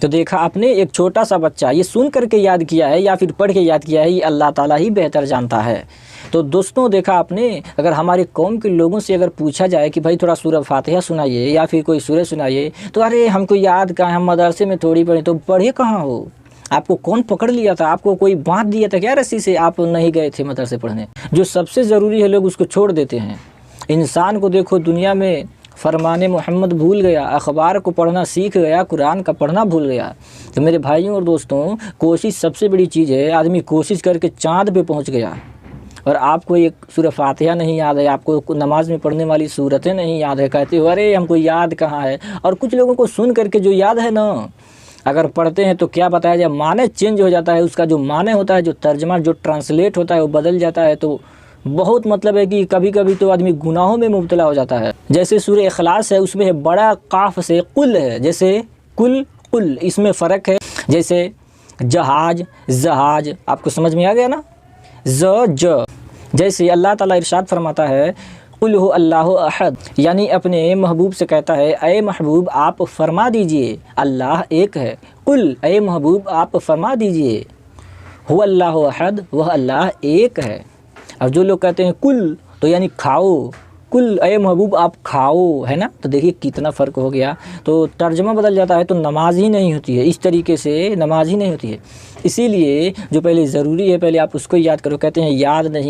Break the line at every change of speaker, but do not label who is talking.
तो देखा आपने, एक छोटा सा बच्चा ये सुन करके याद किया है या फिर पढ़ के याद किया है, ये अल्लाह ताला ही बेहतर जानता है। तो दोस्तों देखा आपने, अगर हमारे कौम के लोगों से अगर पूछा जाए कि भाई थोड़ा सूरह फातिहा सुनाइए या फिर कोई सूरह सुनाइए, तो अरे हमको याद कहाँ, हम मदरसे में थोड़ी पढ़े। तो पढ़े कहाँ हो? आपको कौन पकड़ लिया था? आपको कोई बांध दिया था क्या रस्सी से? आप नहीं गए थे मदरसे पढ़ने। जो सबसे ज़रूरी है लोग उसको छोड़ देते हैं। इंसान को देखो दुनिया में फरमाने मोहम्मद भूल गया, अखबार को पढ़ना सीख गया, कुरान का पढ़ना भूल गया। तो मेरे भाइयों और दोस्तों, कोशिश सबसे बड़ी चीज़ है। आदमी कोशिश करके चाँद पे पहुंच गया और आपको एक सूरह फातिहा नहीं याद है, आपको नमाज में पढ़ने वाली सूरतें नहीं याद है, कहते हो अरे हमको याद कहाँ है। और कुछ लोगों को सुन करके जो याद है ना, अगर पढ़ते हैं तो क्या बताया जाए, माने चेंज हो जाता है। उसका जो माने होता है, जो तर्जमा, जो ट्रांसलेट होता है वो बदल जाता है। तो बहुत मतलब है कि कभी कभी तो आदमी गुनाहों में मुब्तला हो जाता है। जैसे सूरह इखलास है, उसमें है बड़ा काफ से कुल है, जैसे कुल कुल, इसमें फ़र्क है। जैसे जहाज जहाज, आपको समझ में आ गया ना, ज। जैसे अल्लाह ताला इरशाद फरमाता है कुल हो अल्लाह अहद, यानी अपने महबूब से कहता है ए महबूब आप फरमा दीजिए अल्लाह एक है। कुल, ए महबूब आप फरमा दीजिए हो अल्लाह अहद, वह अल्लाह एक है। अब जो लोग कहते हैं कुल तो यानी खाओ, कुल ए महबूब आप खाओ, है ना। तो देखिए कितना फ़र्क हो गया। तो तर्जमा बदल जाता है तो नमाज ही नहीं होती है, इस तरीके से नमाज ही नहीं होती है। इसीलिए जो पहले ज़रूरी है पहले आप उसको याद करो। कहते हैं याद नहीं